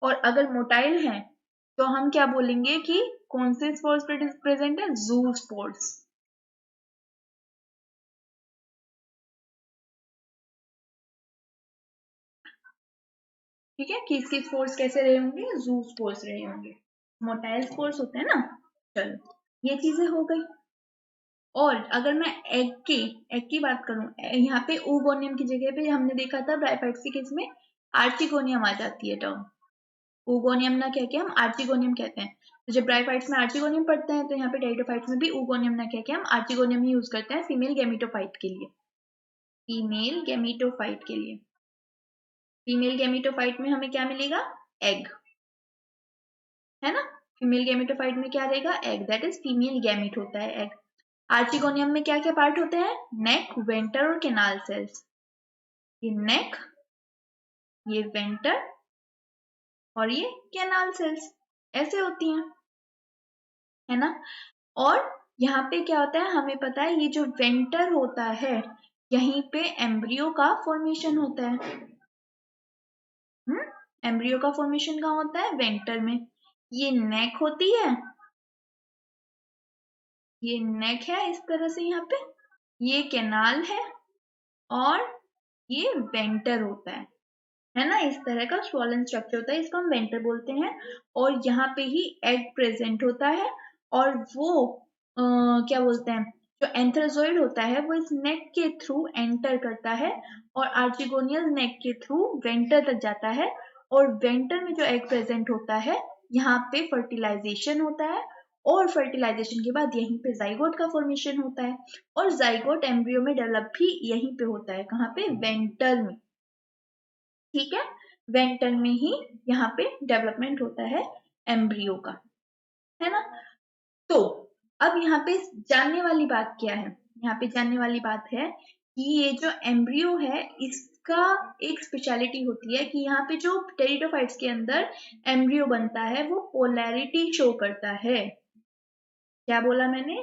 और अगर मोटाइल है तो हम क्या बोलेंगे कि कौन से स्पोर्स प्रेजेंट है, जू स्पोर्स। ठीक है, कि इसके स्पोर्स कैसे रहे होंगे, जू स्पोर्स रहे होंगे, मोटाइल स्पोर्स होते हैं ना। चलो, ये चीजें हो गई। और अगर मैं एग की बात करूं, यहाँ पे ओगोनियम की जगह पे हमने देखा था ब्राइफाइट्स के केस में आर्चिगोनियम आ जाती है टर्म, ओगोनियम ना कह के हम आर्चिगोनियम कहते हैं। तो जब ब्राइफाइट्स में आर्चिगोनियम पढ़ते हैं तो यहाँ पे टेरिडोफाइट्स में भी ओगोनियम ना कह के हम आर्चिगोनियम ही यूज करते हैं फीमेल गैमेटोफाइट के लिए। फीमेल गैमेटोफाइट के लिए। फीमेल गैमेटोफाइट में हमें क्या मिलेगा? एग, है ना। फीमेल गैमेटोफाइट में क्या रहेगा? Egg, that is female gamete होता है एग। आर्चिगोनियम में क्या क्या पार्ट होते हैं? नेक, वेंटर और केनाल सेल्स। ये नेक, ये वेंटर और ये केनाल सेल्स ऐसे होती हैं, है ना। और यहाँ पे क्या होता है, हमें पता है ये जो वेंटर होता है यहीं पे एम्ब्रियो का फॉर्मेशन होता है। एम्ब्रियो का फॉर्मेशन कहाँ होता है? वेंटर में। ये नेक होती है, ये नेक है इस तरह से यहाँ पे, ये कैनाल है और ये वेंटर होता है ना। इस तरह का स्वॉलन स्ट्रक्चर होता है, इसको हम वेंटर बोलते हैं। और यहाँ पे ही एग प्रेजेंट होता है और वो क्या बोलते हैं, जो एंथ्राजोइड होता है वो इस नेक के थ्रू एंटर करता है और आर्चिगोनियल नेक के थ्रू वेंटर तक जाता है। और वेंटर में जो एग प्रेजेंट होता है यहाँ पे फर्टिलाइजेशन होता है और फर्टिलाइजेशन के बाद यहीं पे जाइगोट का फॉर्मेशन होता है और जाइगोट एम्ब्रियो में डेवलप भी यहीं पे होता है। कहाँ पे? वेंटर में। ठीक है, वेंटर में ही यहाँ पे डेवलपमेंट होता है एम्ब्रियो का, है ना। तो अब यहाँ पे जानने वाली बात क्या है? यहाँ पे जानने वाली बात है कि ये जो एम्ब्रियो है इसका एक स्पेशलिटी होती है कि यहाँ पे जो टेरिडोफाइट्स के अंदर एम्ब्रियो बनता है वो पोलैरिटी शो करता है। क्या बोला मैंने?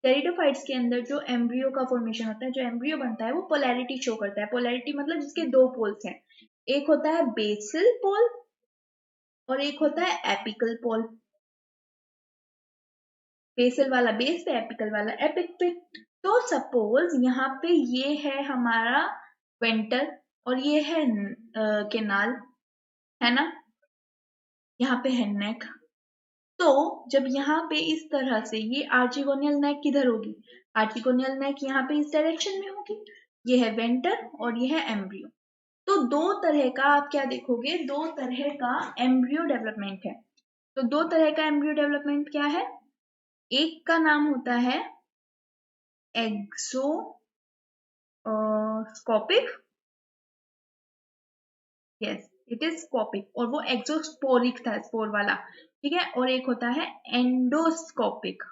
टेरिडोफाइट्स के अंदर जो एम्ब्रियो का फॉर्मेशन होता है, जो एम्ब्रियो बनता है वो पोलैरिटी शो करता है। पोलैरिटी मतलब जिसके दो पोल्स हैं, एक होता है बेसल पोल और एक होता है एपिकल पोल। बेसल वाला बेस पे, एपिकल वाला एपिक पे। तो सपोज यहाँ पे ये है हमारा वेंटर और ये है केनाल, है ना। यहाँ पे है नेक। तो जब यहाँ पे इस तरह से ये आर्चिगोनियल नेक किधर होगी? आर्चिगोनियल नेक यहाँ पे इस डायरेक्शन में होगी। ये है वेंटर और ये है एम्ब्रियो। तो दो तरह का आप क्या देखोगे? दो तरह का एम्ब्रियो डेवलपमेंट है। तो दो तरह का एम्ब्रियो डेवलपमेंट क्या है? एक का नाम होता है एक्सोस्कोपिक, यस इट इज स्कोपिक, और वो एक्सोस्पोरिक था, स्पोर वाला, ठीक है। और एक होता है एंडोस्कोपिक,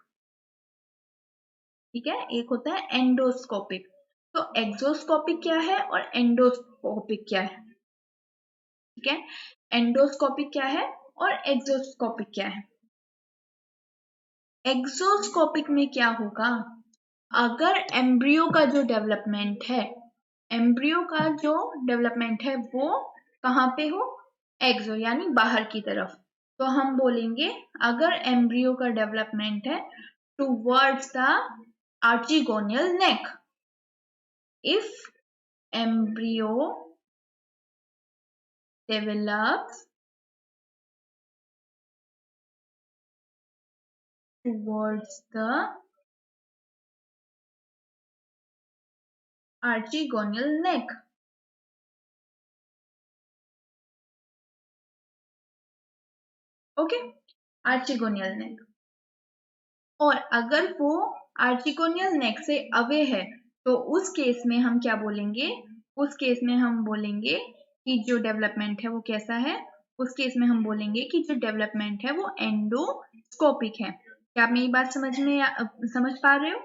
ठीक है, एक होता है एंडोस्कोपिक। तो एक्सोस्कोपिक क्या है और एंडोस्कोपिक क्या है? ठीक है, एंडोस्कोपिक क्या है और एक्सोस्कोपिक क्या है? एक्सोस्कोपिक में क्या होगा? अगर एम्ब्रियो का जो डेवलपमेंट है, एम्ब्रियो का जो डेवलपमेंट है वो कहाँ पे हो? एक्सो यानी बाहर की तरफ। तो हम बोलेंगे अगर एम्ब्रियो का डेवलपमेंट है towards the archegonial neck, if embryo develops towards the archegonial neck, okay, archegonial neck. और अगर वो आर्चिगोनियल नेक से अवे है तो उस केस में हम क्या बोलेंगे? उस केस में हम बोलेंगे कि जो डेवलपमेंट है वो कैसा है? उस केस में हम बोलेंगे कि जो डेवलपमेंट है वो एंडोस्कोपिक है। क्या आप मेरी बात समझ पा रहे हो?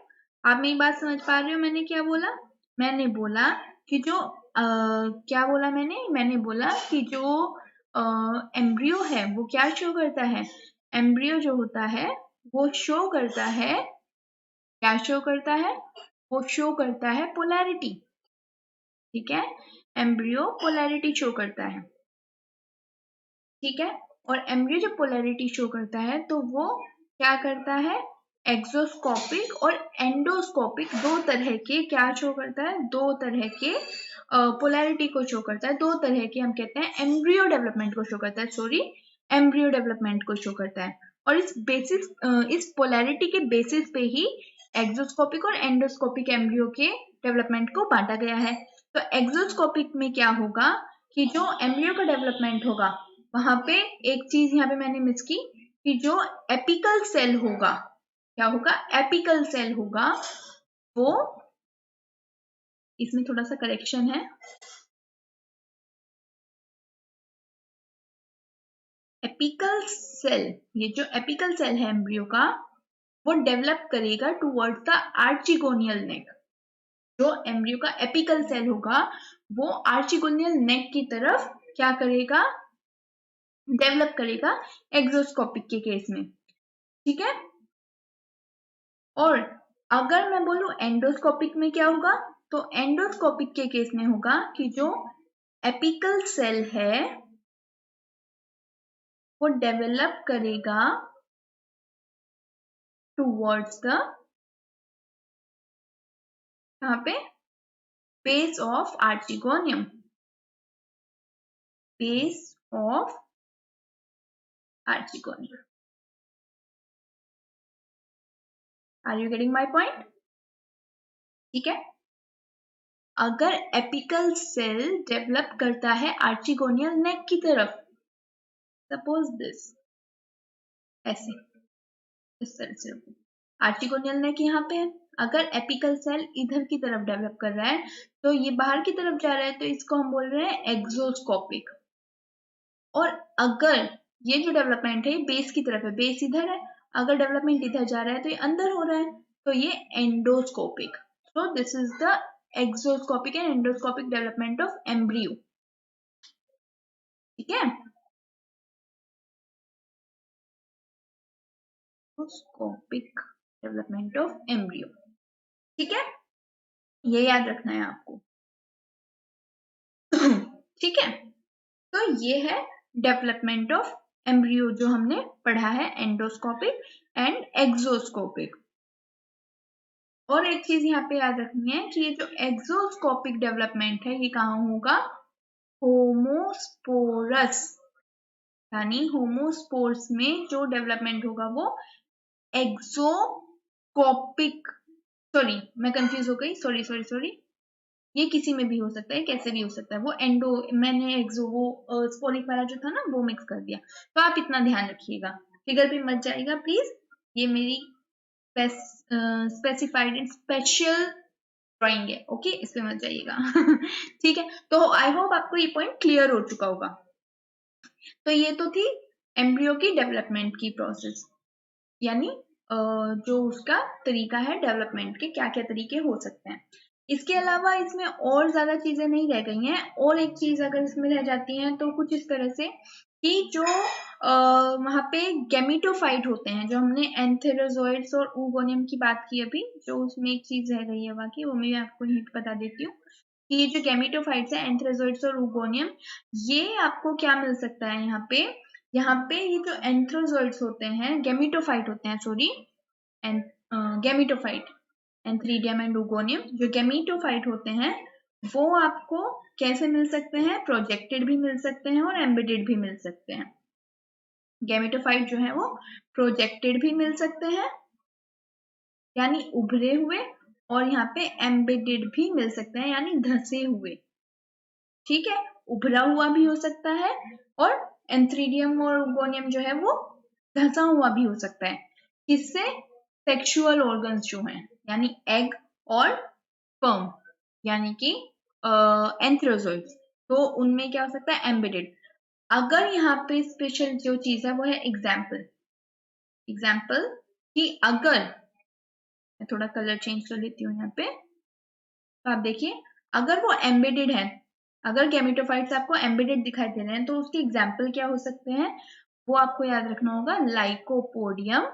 आप मेरी बात समझ पा रहे हो? मैंने क्या बोला? मैंने बोला कि जो क्या बोला मैंने बोला कि जो एम्ब्रियो है वो क्या शो करता है? एम्ब्रियो जो होता है वो शो करता है, क्या शो करता है? वो शो करता है पोलैरिटी, ठीक है। एम्ब्रियो पोलैरिटी शो करता है, ठीक है। और एम्ब्रियो जब पोलैरिटी शो करता है तो वो क्या करता है? एक्सोस्कोपिक और एंडोस्कोपिक दो तरह के क्या शो करता है? दो तरह के पोलैरिटी को शो करता है। दो तरह के हम कहते हैं एम्ब्रियो डेवलपमेंट को शो करता है, सॉरी एम्ब्रियो डेवलपमेंट को शो करता है। और इस पोलैरिटी के बेसिस पे ही एक्सोस्कोपिक और एंडोस्कोपिक एम्ब्रियो के डेवलपमेंट को बांटा गया है। तो एक्सोस्कोपिक में क्या होगा कि जो एम्ब्रियो का डेवलपमेंट होगा वहां पे एक चीज यहाँ पे मैंने मिस की कि जो एपिकल सेल होगा, क्या होगा? एपिकल सेल होगा, वो इसमें थोड़ा सा करेक्शन है। एपिकल सेल, ये जो एपिकल सेल है एम्ब्रियो का, वो डेवलप करेगा टुवर्ड्स द आर्चिगोनियल नेक। जो एम्ब्रियो का एपिकल सेल होगा वो आर्चिगोनियल नेक की तरफ क्या करेगा, डेवलप करेगा एक्सोस्कोपिक के केस में, ठीक है। और अगर मैं बोलूं एंडोस्कोपिक में क्या होगा, तो एंडोस्कोपिक के केस में होगा कि जो एपिकल सेल है वो डेवलप करेगा टुवर्ड्स द, यहाँ पे base of archegonium, base of archegonium. Are you getting my point? ठीक है। अगर एपिकल सेल डेवलप करता है आर्चिगोनियल नेक की तरफ, सपोज दिस, ऐसे इस तरह से आर्चिगोनियल नेक यहाँ पे है, अगर एपिकल सेल इधर की तरफ डेवलप कर रहा है तो ये बाहर की तरफ जा रहा है, तो इसको हम बोल रहे हैं एक्सोस्कोपिक। और अगर ये जो डेवलपमेंट है बेस की तरफ है, बेस इधर है, अगर डेवलपमेंट इधर जा रहा है तो ये अंदर हो रहा है, तो ये endoscopic. So this is the exoscopic and endoscopic development of embryo, ठीक है। एक्सोस्कोपिक डेवलपमेंट ऑफ एम्ब्रियो, ठीक है, ये याद रखना है आपको। ठीक है, तो ये है डेवलपमेंट ऑफ एम्ब्रियो जो हमने पढ़ा है, एंडोस्कोपिक एंड एक्सोस्कोपिक। और एक चीज यहाँ पे याद रखनी है कि ये जो एक्सोस्कोपिक डेवलपमेंट है ये कहाँ होगा, होमोस्पोरस, यानी होमोस्पोर्स में जो डेवलपमेंट होगा वो एक्सोस्कोपिक, सॉरी मैं कंफ्यूज हो गई, सॉरी, ये किसी में भी हो सकता है, कैसे भी हो सकता है, वो एंडो, मैंने एक्सो वो स्पोरिक वाला जो था ना वो मिक्स कर दिया, तो आप इतना ध्यान रखिएगा, फिगर पे मत जाएगा प्लीज, ये मेरी स्पेसिफाइड एंड स्पेशल ड्राइंग है, ओके, इस पे मत जाइएगा। ठीक है, तो आई होप आपको ये पॉइंट क्लियर हो चुका होगा। तो ये तो थी एम्ब्रियो की डेवलपमेंट की प्रोसेस, यानी जो उसका तरीका है डेवलपमेंट के, क्या क्या तरीके हो सकते हैं। इसके अलावा इसमें और ज्यादा चीजें नहीं रह गई हैं, और एक चीज अगर इसमें रह जाती है तो कुछ इस तरह से कि जो वहां पे गैमेटोफाइट होते हैं, जो हमने एंथेरोजोइड्स और oogonia की बात की अभी, जो उसमें एक चीज रह गई है बाकी, वो मैं आपको हिंट बता देती हूँ कि ये जो गैमेटोफाइट्स है एंथेरोजोइड्स और oogonia, ये आपको क्या मिल सकता है यहाँ पे ये जो एंथ्रोजोइड्स होते हैं, गैमेटोफाइट होते हैं, sorry, gametophyte, antheridium and oogonia, जो गैमेटोफाइट होते हैं वो आपको कैसे मिल सकते हैं, प्रोजेक्टेड भी मिल सकते हैं और एम्बेडेड भी मिल सकते हैं। गैमेटोफाइट जो है वो प्रोजेक्टेड भी मिल सकते हैं, यानी उभरे हुए, और यहाँ पे एम्बेडेड भी मिल सकते हैं, यानी धंसे हुए, ठीक है, उभरा हुआ भी हो सकता है, और एंथ्रीडियम और oogonia जो है वो धंसा हुआ भी हो सकता है। किससे, सेक्सुअल ऑर्गन्स जो हैं, यानी एग और स्पर्म, यानी कि एंथ्रोजोइड्स, तो उनमें क्या हो सकता है, एम्बेडेड। अगर यहाँ पे स्पेशल जो चीज है वो है एग्जाम्पल कि अगर मैं थोड़ा कलर चेंज कर लेती हूँ यहाँ पे, तो आप देखिए अगर वो एम्बेडेड है, अगर गैमेटोफाइट्स आपको एम्बेडेड दिखाई दे रहे हैं, तो उसके एग्जाम्पल क्या हो सकते हैं, वो आपको याद रखना होगा, लाइकोपोडियम,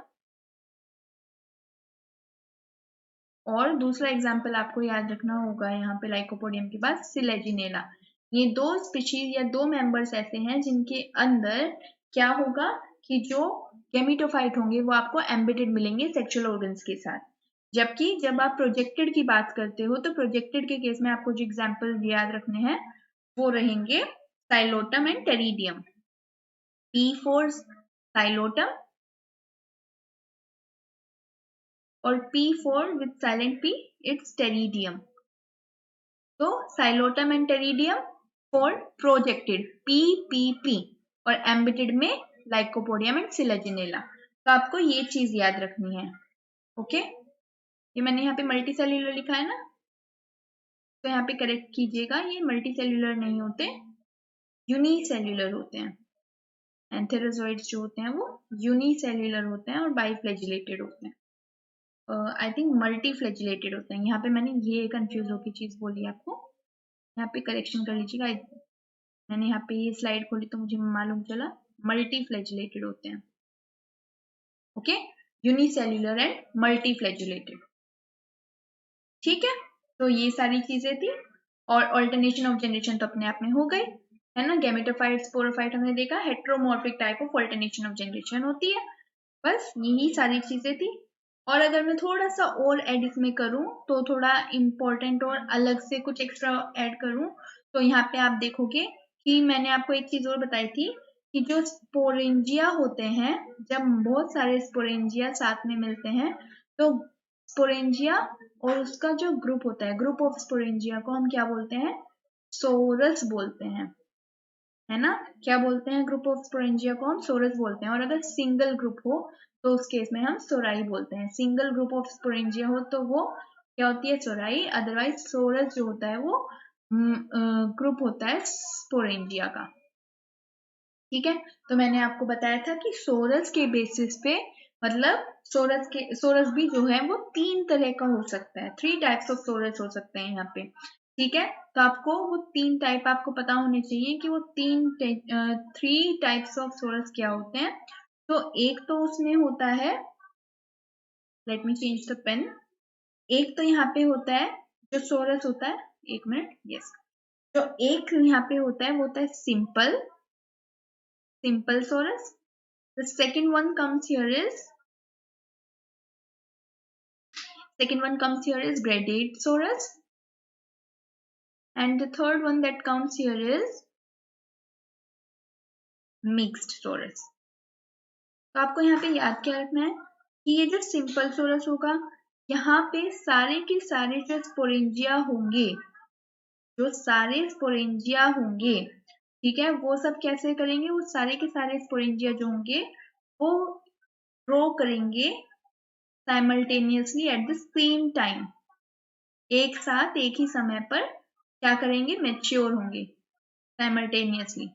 और दूसरा एग्जाम्पल आपको याद रखना होगा यहाँ पे लाइकोपोडियम के बाद सिलेजिनेला। ये दो स्पीशीज या दो मेंबर्स ऐसे हैं जिनके अंदर क्या होगा कि जो गैमेटोफाइट होंगे वो आपको एम्बेडेड मिलेंगे सेक्सुअल ऑर्गन्स के साथ। जबकि जब आप प्रोजेक्टेड की बात करते हो तो प्रोजेक्टेड के केस में आपको जो एग्जाम्पल याद रखने हैं वो रहेंगे Psilotum and Pteridium. P for Psilotum और P for with silent P, it's Pteridium. तो Psilotum and Pteridium for projected, PPP, और एम्बेडेड में लाइकोपोडियम एंड सिलेजिनेला। तो आपको ये चीज याद रखनी है, ओके। ये मैंने यहाँ पे मल्टी सेल्यूलर लिखा है ना, तो यहाँ पे करेक्ट कीजिएगा, ये मल्टी सेल्यूलर नहीं होते, यूनिसेल्यूलर होते हैं। एंथेरोजोइड्स जो होते हैं वो यूनिसेल्यूलर होते हैं और बाइफ्लैजिलेटेड होते हैं। आई थिंक मल्टी फ्लैजिलेटेड होते हैं। यहाँ पे मैंने ये कंफ्यूज होकर चीज बोली आपको, यहाँ पे करेक्शन कर लीजिएगा। मैंने यहाँ पे ये स्लाइड खोली तो मुझे मालूम चला मल्टी फ्लैजिलेटेड होते हैं। Okay, unicellular and multi flagellated. ठीक है, तो ये सारी चीजें थी। और ऑल्टरनेशन ऑफ जनरेशन तो अपने आप में हो गई, है ना। गैमेटोफाइट, स्पोरोफाइट हमने देखा, heteromorphic type of alternation of generation होती है। बस यही सारी चीजें थी। और अगर मैं थोड़ा सा और ऐड इसमें करूं तो थोड़ा इम्पोर्टेंट और अलग से कुछ एक्स्ट्रा ऐड करूं, तो यहाँ पे आप देखोगे कि मैंने आपको एक चीज और बताई थी कि जो स्पोरेंजिया होते हैं, जब बहुत सारे स्पोरेंजिया साथ में मिलते हैं तो स्पोरेंजिया और उसका जो ग्रुप होता है, ग्रुप ऑफ स्पोरेंजिया को हम क्या बोलते हैं? सोरस बोलते हैं, है ना। क्या बोलते हैं? ग्रुप ऑफ स्पोरेंजिया को हम सोरस बोलते हैं। और अगर सिंगल ग्रुप हो तो उस केस में हम सोराई बोलते हैं। सिंगल ग्रुप ऑफ स्पोरेंजिया हो तो वो क्या होती है? सोराई। अदरवाइज सोरस जो होता है वो ग्रुप होता है स्पोरेंजिया का। ठीक है, तो मैंने आपको बताया था कि सोरस के बेसिस पे, मतलब सोरस भी जो है वो 3 तरह का हो सकता है। 3 टाइप्स ऑफ सोरस हो सकते हैं यहाँ पे। ठीक है, तो आपको वो 3 टाइप आपको पता होने चाहिए कि वो 3 टाइप्स ऑफ सोरस क्या होते हैं। तो एक तो उसमें होता है, let me change the pen. एक तो यहाँ पे होता है जो सोरस होता है, एक मिनट, यस। तो एक यहाँ पे होता है, वो होता है simple sorus. The second one comes here is gradate sorus, and the third one that comes here is mixed sorus. तो आपको यहाँ पे याद क्या रखना है कि ये जो सिंपल सोरस होगा, यहाँ पे सारे के सारे जो स्पोरेंजिया होंगे, ठीक है, वो सब कैसे करेंगे? वो सारे के सारे स्पोरेंजिया जो होंगे वो ग्रो करेंगे simultaneously at the same time. एक साथ एक ही समय पर क्या करेंगे? मैच्योर होंगे साइमल्टेनियसली।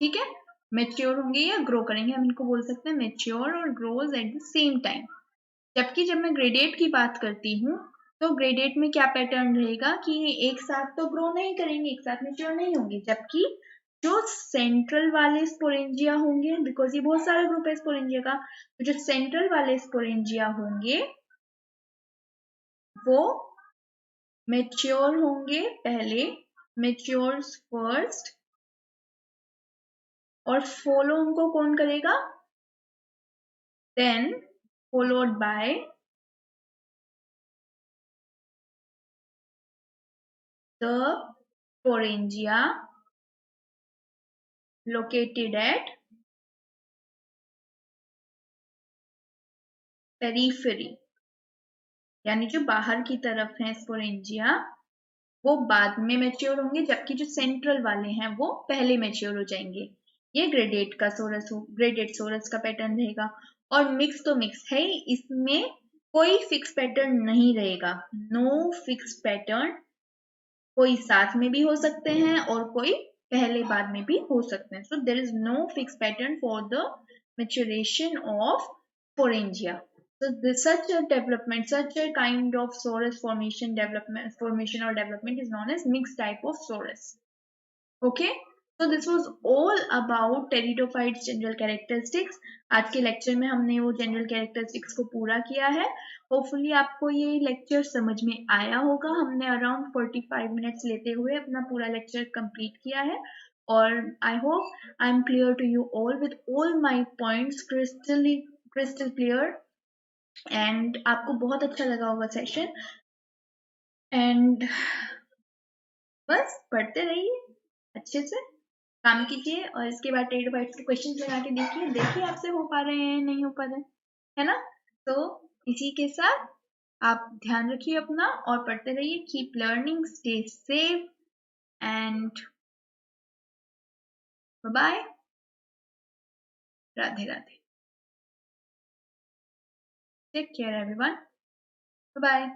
ठीक है, मैच्योर होंगे या ग्रो करेंगे, हम इनको बोल सकते हैं मैच्योर और grows at the same time. जबकि जब मैं ग्रेडेट की बात करती हूँ तो ग्रेडेट में क्या पैटर्न रहेगा कि एक साथ तो ग्रो नहीं करेंगे, एक साथ मैच्योर नहीं होंगे। जबकि जो सेंट्रल वाले स्पोरेंजिया होंगे, बिकॉज ये बहुत सारा ग्रुप है स्पोरेंजिया का, तो जो सेंट्रल वाले स्पोरेंजिया होंगे वो मैच्योर होंगे पहले, मैच्योर्स फर्स्ट, और फॉलो उनको कौन करेगा? Then followed by the sporangia located at periphery, यानी जो बाहर की तरफ है स्पोरेंजिया वो बाद में मैच्योर होंगे, जबकि जो सेंट्रल वाले हैं वो पहले मैच्योर हो जाएंगे। ये ग्रेडेट सोरस का पैटर्न रहेगा। और मिक्स तो मिक्स है, इसमें कोई फिक्स पैटर्न नहीं रहेगा, नो फिक्स पैटर्न। कोई साथ में भी हो सकते हैं और कोई पहले बाद में भी हो सकते हैं। So there is no fix pattern for the maturation of sporangia. So such a development, such a kind of sorus formation or development is known as mixed type of sorus. Okay, so this was all about pteridophytes general characteristics. आज के lecture में हमने वो general characteristics को पूरा किया है। Hopefully आपको ये लेक्चर समझ में आया होगा। हमने अराउंड 45 मिनट्स लेते हुए अपना पूरा लेक्चर कंप्लीट किया है, और I hope I am clear to you all with all my points crystal clear, and आपको बहुत अच्छा लगा होगा सेशन। एंड बस पढ़ते रहिए, अच्छे से काम कीजिए, और इसके बाद टेरिडोफाइट्स के क्वेश्चंस लगा के देखिए आपसे हो पा रहे हैं नहीं हो पा रहे, है ना। तो इसी के साथ आप ध्यान रखिए अपना और पढ़ते रहिए। Keep learning, stay safe, and bye, Radhe Radhe, take care everyone, bye.